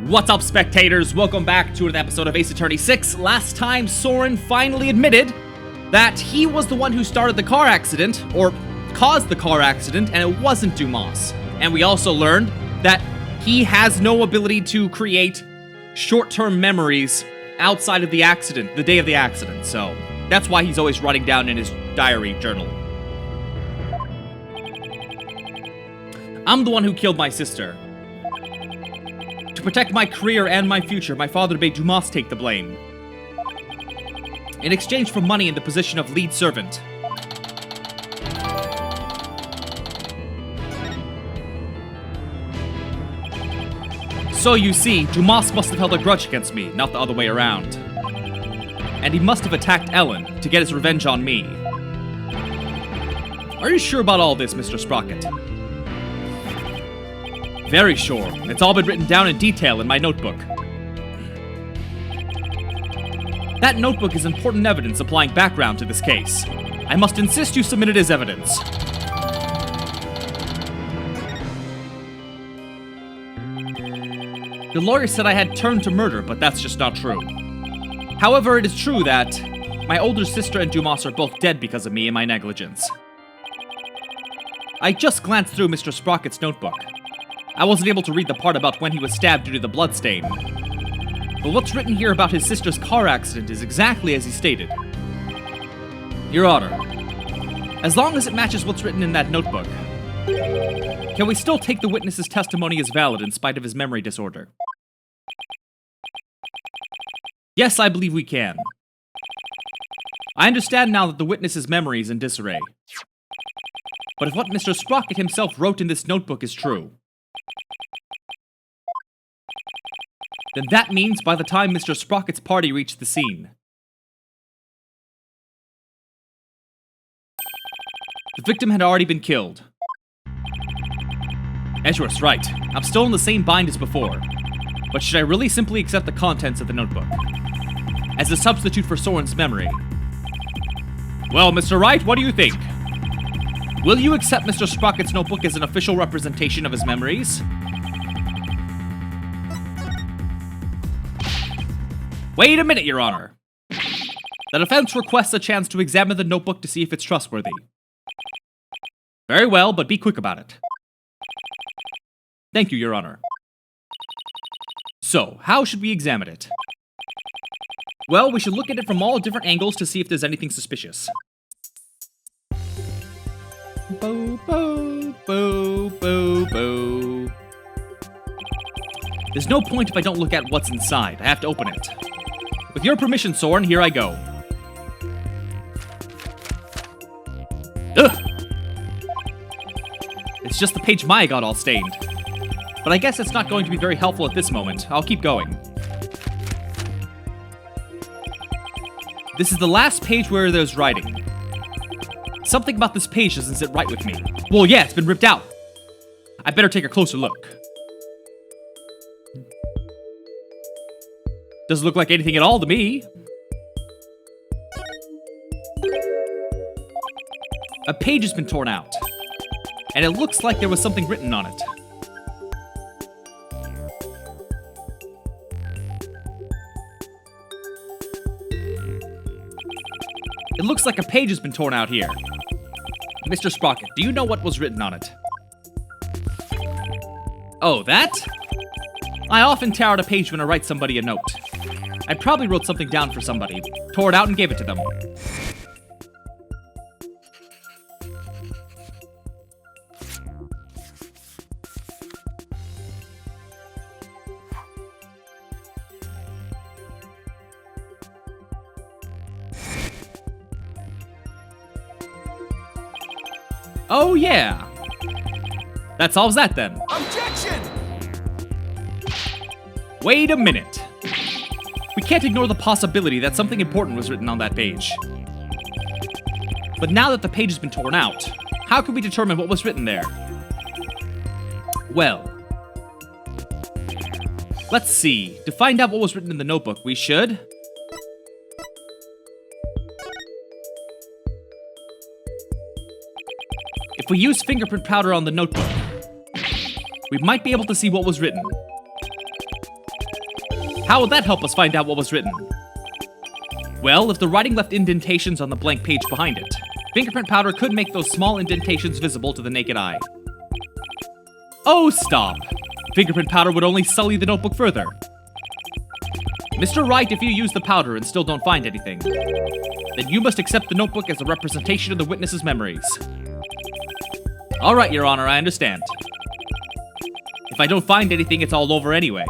What's up, spectators? Welcome back to another episode of Ace Attorney 6. Last time, Soren finally admitted that he was the one who started the car accident, or caused the car accident, and it wasn't Dumas. And we also learned that he has no ability to create short-term memories outside of the accident, the day of the accident, so that's why he's always writing down in his diary journal. I'm the one who killed my sister. To protect my career and my future, my father made Dumas take the blame. In exchange for money and the position of lead servant. So you see, Dumas must have held a grudge against me, not the other way around. And he must have attacked Ellen to get his revenge on me. Are you sure about all this, Mr. Sprocket? Very sure. It's all been written down in detail in my notebook. That notebook is important evidence supplying background to this case. I must insist you submit it as evidence. The lawyer said I had turned to murder, but that's just not true. However, it is true that my older sister and Dumas are both dead because of me and my negligence. I just glanced through Mr. Sprocket's notebook. I wasn't able to read the part about when he was stabbed due to the bloodstain. But what's written here about his sister's car accident is exactly as he stated. Your Honor, as long as it matches what's written in that notebook, can we still take the witness's testimony as valid in spite of his memory disorder? Yes, I believe we can. I understand now that the witness's memory is in disarray. But if what Mr. Sprocket himself wrote in this notebook is true, then that means by the time Mr. Sprocket's party reached the scene, the victim had already been killed. Eshiro's right. I'm still in the same bind as before. But should I really simply accept the contents of the notebook as a substitute for Soren's memory? Well, Mr. Wright, what do you think? Will you accept Mr. Sprocket's notebook as an official representation of his memories? Wait a minute, Your Honor. The defense requests a chance to examine the notebook to see if it's trustworthy. Very well, but be quick about it. Thank you, Your Honor. So, how should we examine it? Well, we should look at it from all different angles to see if there's anything suspicious. Boo, boo, boo, boo, boo. There's no point if I don't look at what's inside. I have to open it. With your permission, Soren, here I go. Ugh! It's just the page Maya got all stained. But I guess it's not going to be very helpful at this moment. I'll keep going. This is the last page where there's writing. Something about this page doesn't sit right with me. Well, yeah, it's been ripped out. I better take a closer look. Doesn't look like anything at all to me. A page has been torn out, and it looks like there was something written on it. It looks like a page has been torn out here. Mr. Sprocket, do you know what was written on it? Oh, that? I often tear out a page when I write somebody a note. I probably wrote something down for somebody, tore it out and gave it to them. Oh yeah! That solves that then. Objection! Wait a minute. We can't ignore the possibility that something important was written on that page. But now that the page has been torn out, how can we determine what was written there? Well, let's see. To find out what was written in the notebook, we should... If we use fingerprint powder on the notebook, we might be able to see what was written. How would that help us find out what was written? Well, if the writing left indentations on the blank page behind it, fingerprint powder could make those small indentations visible to the naked eye. Oh, stop! Fingerprint powder would only sully the notebook further. Mr. Wright, if you use the powder and still don't find anything, then you must accept the notebook as a representation of the witness's memories. Alright, Your Honor, I understand. If I don't find anything, it's all over anyway.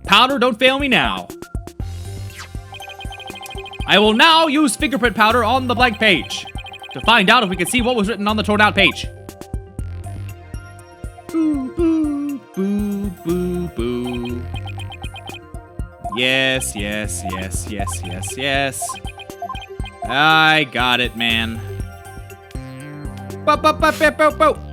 Powder, don't fail me now. I will now use fingerprint powder on the blank page to find out if we can see what was written on the torn out page. Boo, boo, boo, boo, boo. Yes, yes, yes, yes, yes, yes. I got it, man. Bo, bo, bo, bo, bo, bo.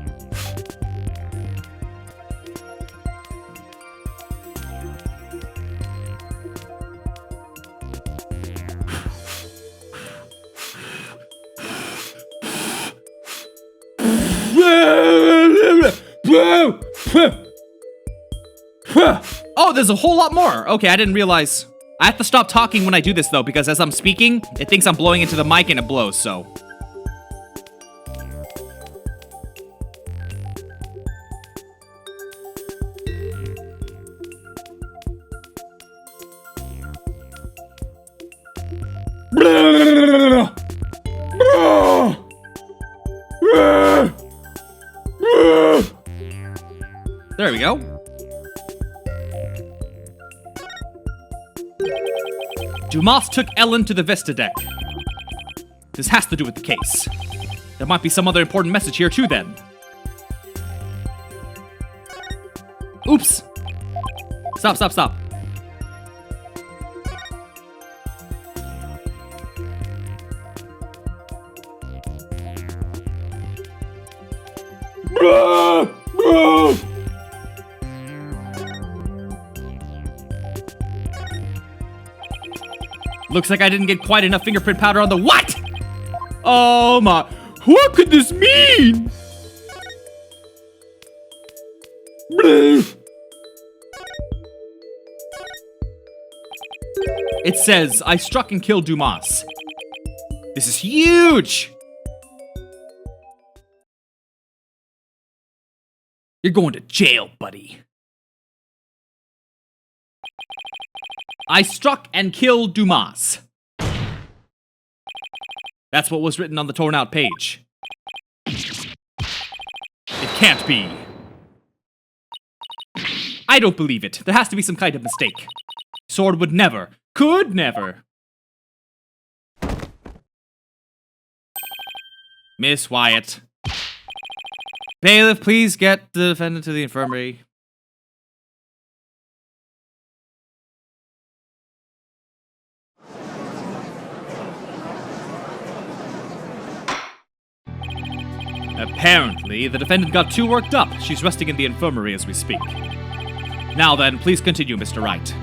Oh, there's a whole lot more. Okay, I didn't realize. I have to stop talking when I do this, though, because as I'm speaking, it thinks I'm blowing into the mic and it blows, so. There we go. Dumas took Ellen to the Vista deck. This has to do with the case. There might be some other important message here too then. Oops. Stop, stop, stop. Looks like I didn't get quite enough fingerprint powder on the what? Oh my, what could this mean? It says, I struck and killed Dumas. This is huge! You're going to jail, buddy. I struck and killed Dumas. That's what was written on the torn out page. It can't be. I don't believe it. There has to be some kind of mistake. Sword would never, could never. Miss Wyatt. Bailiff, please get the defendant to the infirmary. Apparently, the defendant got too worked up. She's resting in the infirmary as we speak. Now then, please continue, Mr. Wright.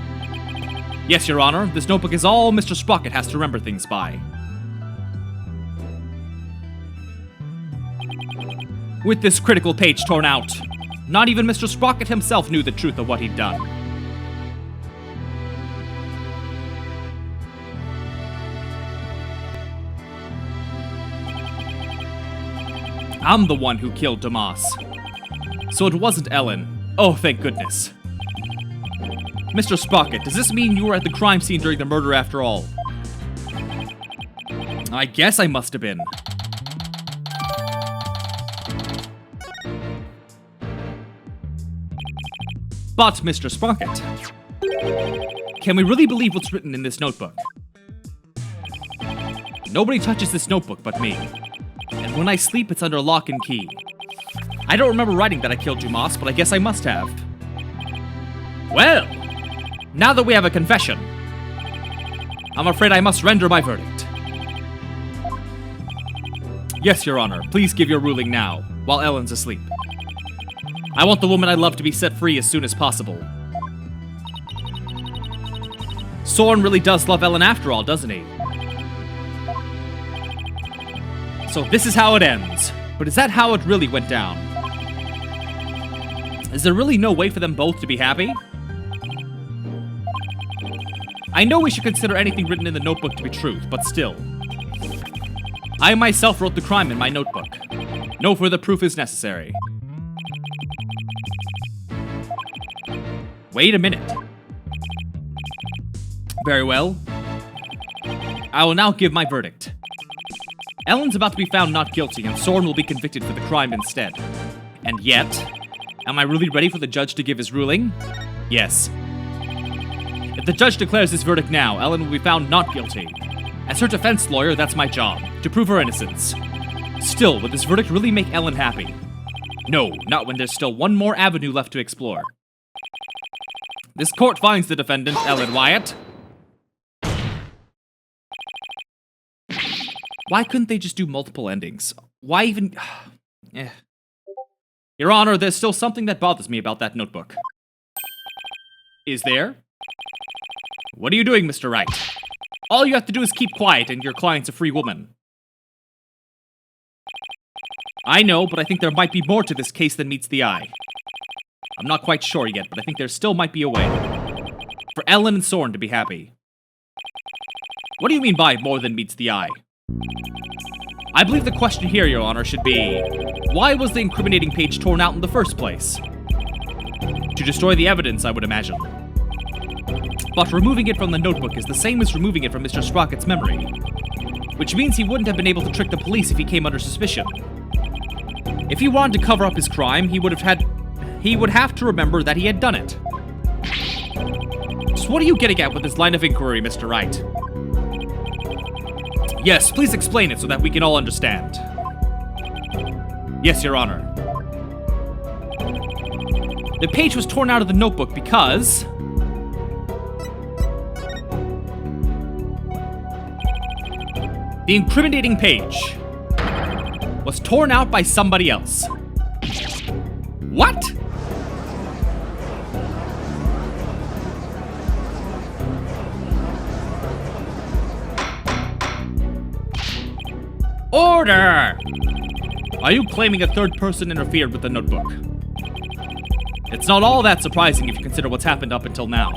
Yes, Your Honor, this notebook is all Mr. Sprocket has to remember things by. With this critical page torn out, not even Mr. Sprocket himself knew the truth of what he'd done. I'm the one who killed Dumas. So it wasn't Ellen. Oh, thank goodness. Mr. Sprocket, does this mean you were at the crime scene during the murder after all? I guess I must have been. But, Mr. Sprocket, can we really believe what's written in this notebook? Nobody touches this notebook but me. And when I sleep, it's under lock and key. I don't remember writing that I killed Dumas, but I guess I must have. Well, now that we have a confession, I'm afraid I must render my verdict. Yes, Your Honor, please give your ruling now, while Ellen's asleep. I want the woman I love to be set free as soon as possible. Soren really does love Ellen after all, doesn't he? So this is how it ends. But is that how it really went down? Is there really no way for them both to be happy? I know we should consider anything written in the notebook to be truth, but still. I myself wrote the crime in my notebook. No further proof is necessary. Wait a minute. Very well. I will now give my verdict. Ellen's about to be found not guilty, and Soren will be convicted for the crime instead. And yet, am I really ready for the judge to give his ruling? Yes. If the judge declares his verdict now, Ellen will be found not guilty. As her defense lawyer, that's my job, to prove her innocence. Still, would this verdict really make Ellen happy? No, not when there's still one more avenue left to explore. This court finds the defendant, Ellen Wyatt. Why couldn't they just do multiple endings? Why even... Your Honor, there's still something that bothers me about that notebook. Is there? What are you doing, Mr. Wright? All you have to do is keep quiet, and your client's a free woman. I know, but I think there might be more to this case than meets the eye. I'm not quite sure yet, but I think there still might be a way. For Ellen and Soren to be happy. What do you mean by more than meets the eye? I believe the question here, Your Honor, should be, why was the incriminating page torn out in the first place? To destroy the evidence, I would imagine. But removing it from the notebook is the same as removing it from Mr. Sprocket's memory. Which means he wouldn't have been able to trick the police if he came under suspicion. If he wanted to cover up his crime, he would have to remember that he had done it. So what are you getting at with this line of inquiry, Mr. Wright? Yes, please explain it so that we can all understand. Yes, Your Honor. The page was torn out of the notebook because... the incriminating page was torn out by somebody else. What? Order! Are you claiming a third person interfered with the notebook? It's not all that surprising if you consider what's happened up until now.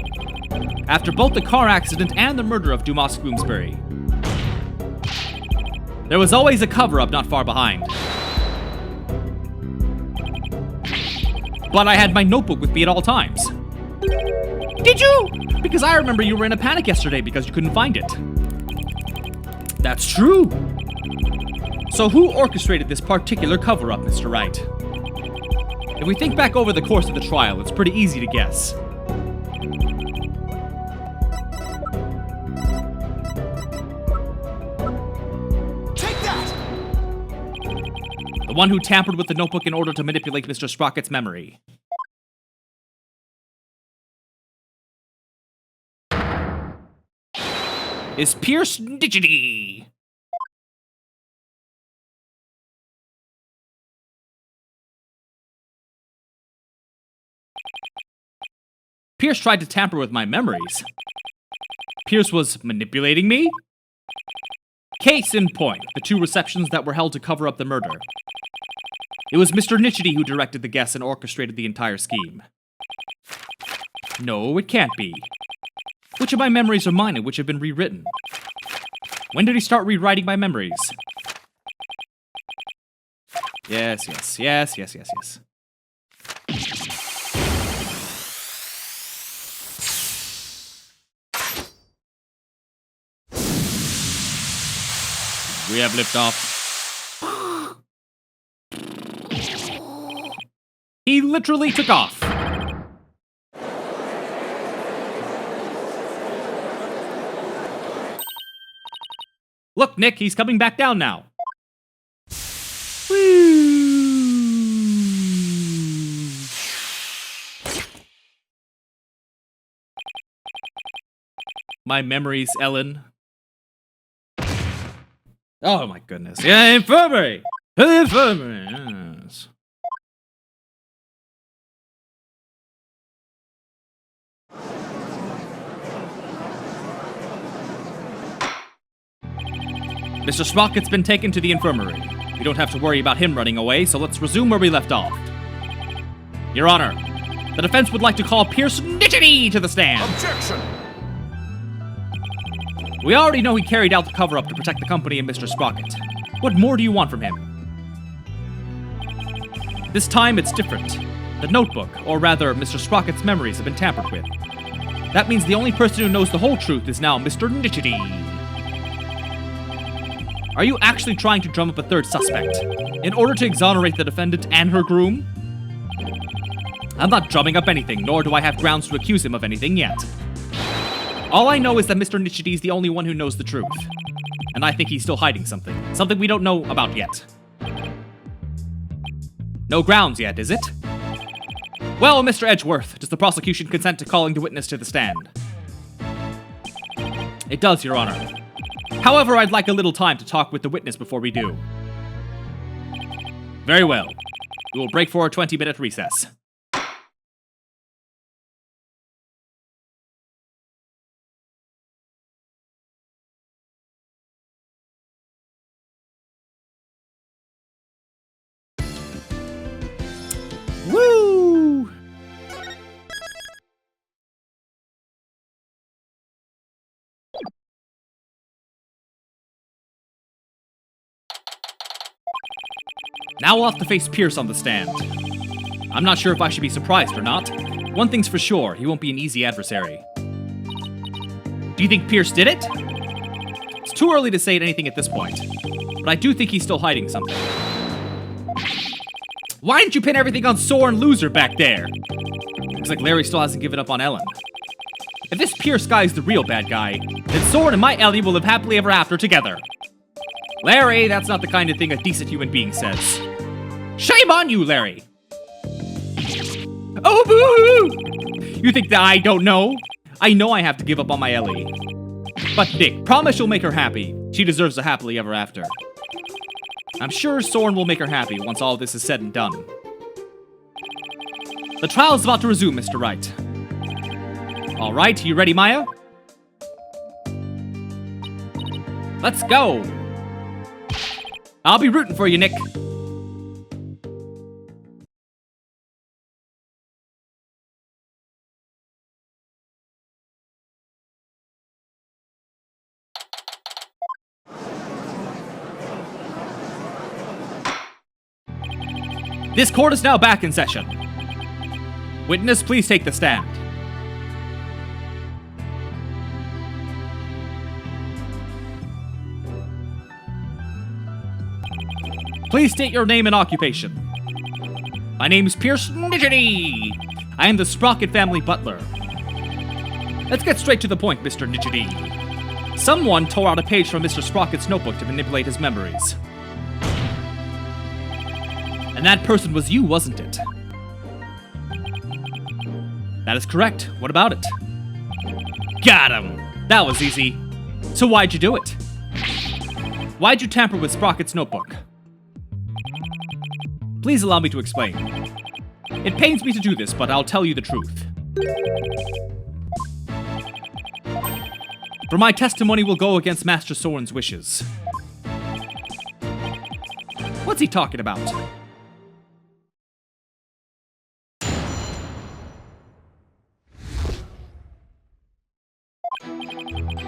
After both the car accident and the murder of Dumas Bloomsbury. There was always a cover-up not far behind. But I had my notebook with me at all times. Did you? Because I remember you were in a panic yesterday because you couldn't find it. That's true. So who orchestrated this particular cover-up, Mr. Wright? If we think back over the course of the trial, it's pretty easy to guess. Take that! The one who tampered with the notebook in order to manipulate Mr. Sprocket's memory. Is Pierce Nichity. Pierce tried to tamper with my memories. Pierce was manipulating me? Case in point, the 2 receptions that were held to cover up the murder. It was Mr. Nichity who directed the guests and orchestrated the entire scheme. No, it can't be. Which of my memories are mine and which have been rewritten? When did he start rewriting my memories? Yes. We have liftoff. He literally took off. Look, Nick, he's coming back down now. My memories, Ellen. Oh my goodness. Yeah, infirmary! Infirmary, yes. Mr. Sprocket's been taken to the infirmary. We don't have to worry about him running away, so let's resume where we left off. Your Honor, the defense would like to call Pierce Nichity to the stand. Objection! We already know he carried out the cover-up to protect the company and Mr. Sprocket. What more do you want from him? This time it's different. The notebook, or rather, Mr. Sprocket's memories have been tampered with. That means the only person who knows the whole truth is now Mr. Nichidi. Are you actually trying to drum up a third suspect, in order to exonerate the defendant and her groom? I'm not drumming up anything, nor do I have grounds to accuse him of anything yet. All I know is that Mr. Nichidi is the only one who knows the truth. And I think he's still hiding something. Something we don't know about yet. No grounds yet, is it? Well, Mr. Edgeworth, does the prosecution consent to calling the witness to the stand? It does, Your Honor. However, I'd like a little time to talk with the witness before we do. Very well. We will break for a 20-minute recess. Woo! Now we'll have to face Pierce on the stand. I'm not sure if I should be surprised or not. One thing's for sure, he won't be an easy adversary. Do you think Pierce did it? It's too early to say anything at this point, but I do think he's still hiding something. Why didn't you pin everything on Soren Loser back there? Looks like Larry still hasn't given up on Ellen. If this Pierce guy's the real bad guy, then Soren and my Ellie will live happily ever after together. Larry, that's not the kind of thing a decent human being says. Shame on you, Larry! Oh, boo-hoo! You think that I don't know? I know I have to give up on my Ellie. But Nick, promise you'll make her happy. She deserves a happily ever after. I'm sure Soren will make her happy once all this is said and done. The trial's about to resume, Mr. Wright. Alright, you ready, Maya? Let's go! I'll be rooting for you, Nick. This court is now back in session. Witness, please take the stand. Please state your name and occupation. My name is Pierce Nichidi. I am the Sprocket family butler. Let's get straight to the point, Mr. Nichidi. Someone tore out a page from Mr. Sprocket's notebook to manipulate his memories. And that person was you, wasn't it? That is correct. What about it? Got him! That was easy. So why'd you do it? Why'd you tamper with Sprocket's notebook? Please allow me to explain. It pains me to do this, but I'll tell you the truth. For my testimony will go against Master Soren's wishes. What's he talking about?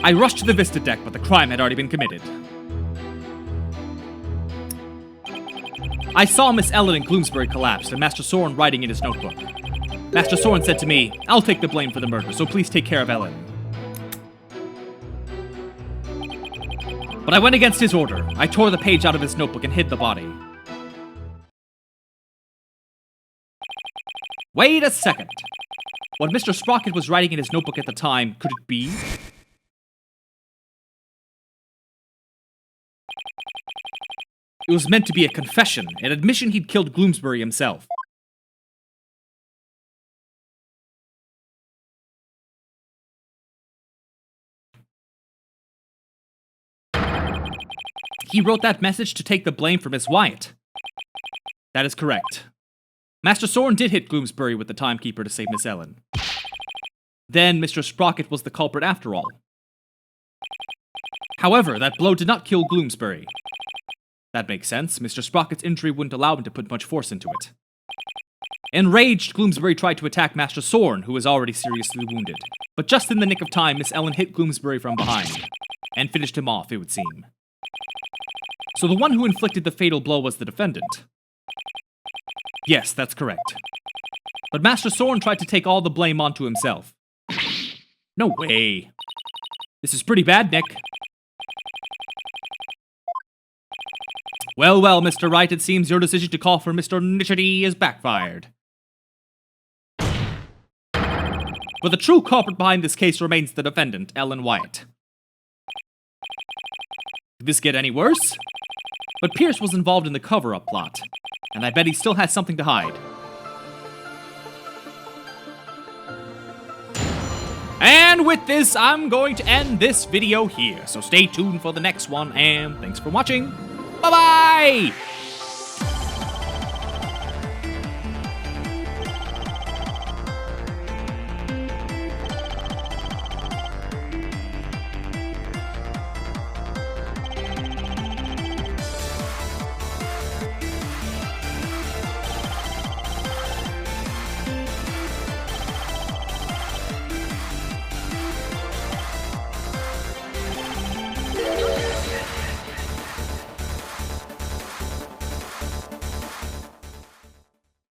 I rushed to the Vista deck, but the crime had already been committed. I saw Miss Ellen and Gloomsbury collapse, and Master Soren writing in his notebook. Master Soren said to me, I'll take the blame for the murder, so please take care of Ellen. But I went against his order. I tore the page out of his notebook and hid the body. Wait a second. What Mr. Sprocket was writing in his notebook at the time, could it be? It was meant to be a confession, an admission he'd killed Gloomsbury himself. He wrote that message to take the blame for Miss Wyatt. That is correct. Master Soren did hit Gloomsbury with the timekeeper to save Miss Ellen. Then Mr. Sprocket was the culprit after all. However, that blow did not kill Gloomsbury. That makes sense. Mr. Sprocket's injury wouldn't allow him to put much force into it. Enraged, Gloomsbury tried to attack Master Soren, who was already seriously wounded. But just in the nick of time, Miss Ellen hit Gloomsbury from behind. and finished him off, it would seem. So the one who inflicted the fatal blow was the defendant. Yes, that's correct. But Master Soren tried to take all the blame onto himself. No way. This is pretty bad, Nick. Well, well, Mr. Wright, it seems your decision to call for Mr. Nichity is backfired. But the true culprit behind this case remains the defendant, Ellen Wyatt. Could this get any worse? But Pierce was involved in the cover-up plot, and I bet he still has something to hide. And with this, I'm going to end this video here, so stay tuned for the next one, and thanks for watching. Bye-bye!